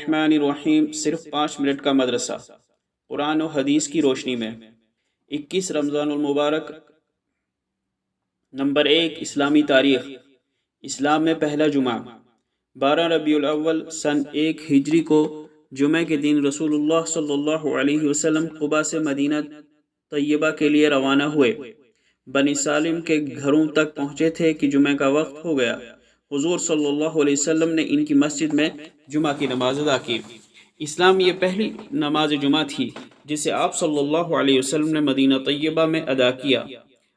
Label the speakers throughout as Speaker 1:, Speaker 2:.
Speaker 1: الرحمن الرحیم صرف 5 منٹ کا مدرسہ قرآن و حدیث کی روشنی میں 21 رمضان المبارک۔ نمبر 1، اسلامی تاریخ۔ اسلام میں پہلا جمعہ 12 ربیع الاول سن 1 ہجری کو جمعہ کے دن رسول اللہ صلی اللہ علیہ وسلم قباء سے مدینہ طیبہ کے لیے روانہ ہوئے۔ بنی سالم کے گھروں تک پہنچے تھے کہ جمعہ کا وقت ہو گیا۔ حضور صلی اللہ علیہ وسلم نے ان کی مسجد میں جمعہ کی نماز ادا کی۔ اسلام یہ پہلی نماز جمعہ تھی جسے آپ صلی اللہ علیہ وسلم نے مدینہ طیبہ میں ادا کیا۔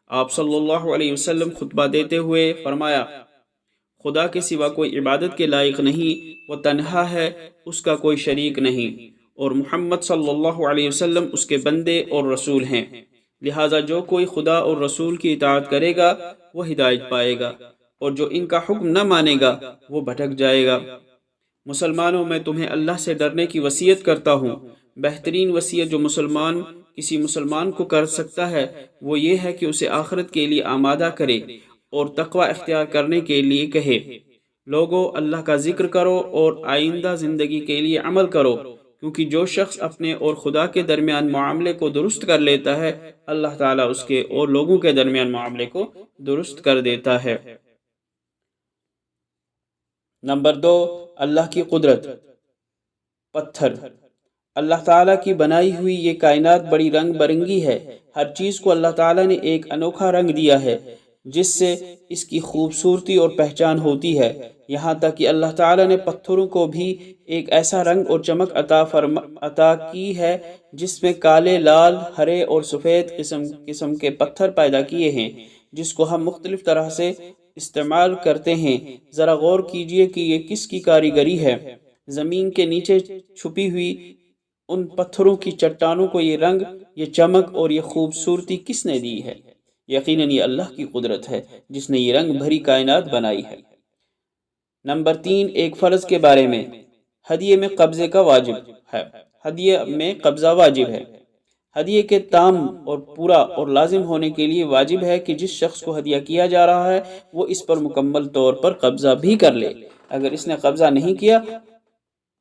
Speaker 1: آپ صلی اللہ علیہ وسلم خطبہ دیتے ہوئے فرمایا، خدا کے سوا کوئی عبادت کے لائق نہیں، وہ تنہا ہے، اس کا کوئی شریک نہیں، اور محمد صلی اللہ علیہ وسلم اس کے بندے اور رسول ہیں، لہٰذا جو کوئی خدا اور رسول کی اطاعت کرے گا وہ ہدایت پائے گا، اور جو ان کا حکم نہ مانے گا وہ بھٹک جائے گا۔ مسلمانوں، میں تمہیں اللہ سے ڈرنے کی وصیت کرتا ہوں۔ بہترین وصیت جو مسلمان کسی مسلمان کو کر سکتا ہے وہ یہ ہے کہ اسے آخرت کے لیے آمادہ کرے اور تقوی اختیار کرنے کے لیے کہے، لوگو اللہ کا ذکر کرو اور آئندہ زندگی کے لیے عمل کرو، کیونکہ جو شخص اپنے اور خدا کے درمیان معاملے کو درست کر لیتا ہے اللہ تعالیٰ اس کے اور لوگوں کے درمیان معاملے کو درست کر دیتا ہے۔ نمبر 2، اللہ کی قدرت۔ پتھر۔ اللہ تعالیٰ کی بنائی ہوئی یہ کائنات بڑی رنگ برنگی ہے۔ ہر چیز کو اللہ تعالیٰ نے ایک انوکھا رنگ دیا ہے جس سے اس کی خوبصورتی اور پہچان ہوتی ہے، یہاں تک کہ اللہ تعالیٰ نے پتھروں کو بھی ایک ایسا رنگ اور چمک عطا کی ہے جس میں کالے، لال، ہرے اور سفید قسم کے پتھر پیدا کیے ہیں جس کو ہم مختلف طرح سے استعمال کرتے ہیں۔ ذرا غور کیجئے کہ یہ کس کی کاریگری ہے۔ زمین کے نیچے چھپی ہوئی ان پتھروں کی چٹانوں کو یہ رنگ، یہ چمک اور یہ خوبصورتی کس نے دی ہے؟ یقیناً یہ اللہ کی قدرت ہے جس نے یہ رنگ بھری کائنات بنائی ہے۔ نمبر 3، ایک فرض کے بارے میں۔ ہدیے میں قبضے کا واجب ہے۔ ہدیے میں قبضہ واجب ہے۔ ہدیے کے تام اور پورا اور لازم ہونے کے لیے واجب ہے کہ جس شخص کو ہدیہ کیا جا رہا ہے وہ اس پر مکمل طور پر قبضہ بھی کر لے۔ اگر اس نے قبضہ نہیں کیا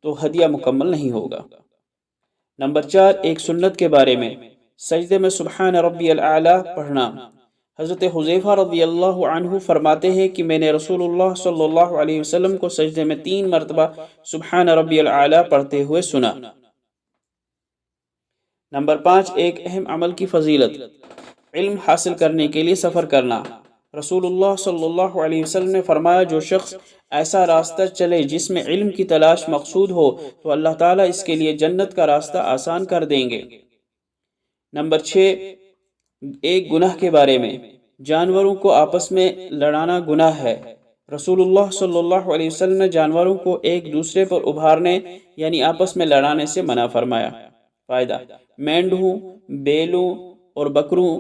Speaker 1: تو ہدیہ مکمل نہیں ہوگا۔ نمبر 4، ایک سنت کے بارے میں۔ سجدے میں سبحان ربی الاعلیٰ پڑھنا۔ حضرت حذیفہ رضی اللہ عنہ فرماتے ہیں کہ میں نے رسول اللہ صلی اللہ علیہ وسلم کو سجدے میں 3 مرتبہ سبحان ربی الاعلیٰ پڑھتے ہوئے سنا۔ نمبر 5، ایک اہم عمل کی فضیلت۔ علم حاصل کرنے کے لیے سفر کرنا۔ رسول اللہ صلی اللہ علیہ وسلم نے فرمایا، جو شخص ایسا راستہ چلے جس میں علم کی تلاش مقصود ہو تو اللہ تعالیٰ اس کے لیے جنت کا راستہ آسان کر دیں گے۔ نمبر 6، ایک گناہ کے بارے میں۔ جانوروں کو آپس میں لڑانا گناہ ہے۔ رسول اللہ صلی اللہ علیہ وسلم نے جانوروں کو ایک دوسرے پر ابھارنے یعنی آپس میں لڑانے سے منع فرمایا۔ فائدہ: مینڈوں، بیلوں اور بکروں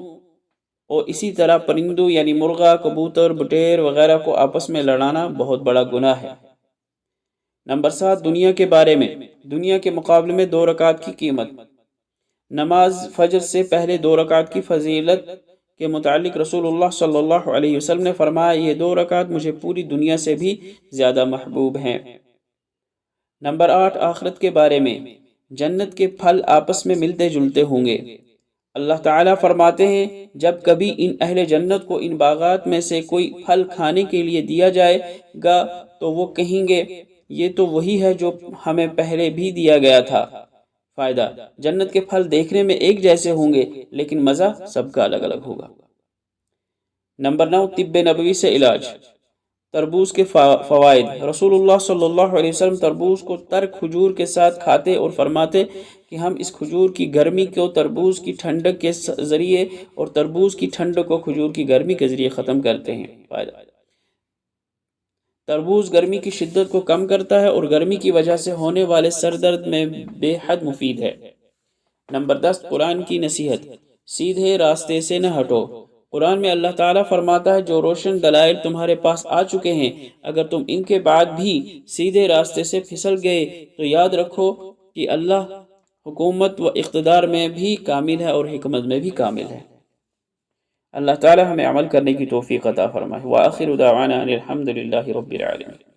Speaker 1: اور اسی طرح پرندوں یعنی مرغا، کبوتر، بٹیر وغیرہ کو آپس میں لڑانا بہت بڑا گناہ ہے۔ نمبر 7، دنیا کے بارے میں۔ دنیا کے مقابلے میں 2 رکعت کی قیمت۔ نماز فجر سے پہلے 2 رکعت کی فضیلت کے متعلق رسول اللہ صلی اللہ علیہ وسلم نے فرمایا، یہ 2 رکعت مجھے پوری دنیا سے بھی زیادہ محبوب ہیں۔ نمبر 8، آخرت کے بارے میں۔ جنت کے پھل آپس میں ملتے جلتے ہوں گے۔ اللہ تعالیٰ فرماتے ہیں، جب کبھی ان اہل جنت کو ان باغات میں سے کوئی پھل کھانے کے لیے دیا جائے گا تو وہ کہیں گے، یہ تو وہی ہے جو ہمیں پہلے بھی دیا گیا تھا۔ فائدہ: جنت کے پھل دیکھنے میں ایک جیسے ہوں گے لیکن مزہ سب کا الگ الگ ہوگا۔ نمبر 9، طب نبوی سے علاج۔ تربوز کے فوائد۔ رسول اللہ صلی اللہ علیہ وسلم تربوز کو تر کھجور کے ساتھ کھاتے اور فرماتے کہ ہم اس کھجور کی گرمی کو تربوز کی ٹھنڈک کے ذریعے اور تربوز کی ٹھنڈک کو کھجور کی گرمی کے ذریعے ختم کرتے ہیں۔ فائدہ: تربوز گرمی کی شدت کو کم کرتا ہے اور گرمی کی وجہ سے ہونے والے سر درد میں بے حد مفید ہے۔ نمبر 10، قرآن کی نصیحت۔ سیدھے راستے سے نہ ہٹو۔ قرآن میں اللہ تعالیٰ فرماتا ہے، جو روشن دلائل تمہارے پاس آ چکے ہیں، اگر تم ان کے بعد بھی سیدھے راستے سے پھسل گئے تو یاد رکھو کہ اللہ حکومت و اقتدار میں بھی کامل ہے اور حکمت میں بھی کامل ہے۔ اللہ تعالیٰ ہمیں عمل کرنے کی توفیق عطا فرمائے۔ وآخر دعوانا ان الحمد للہ رب العالمین۔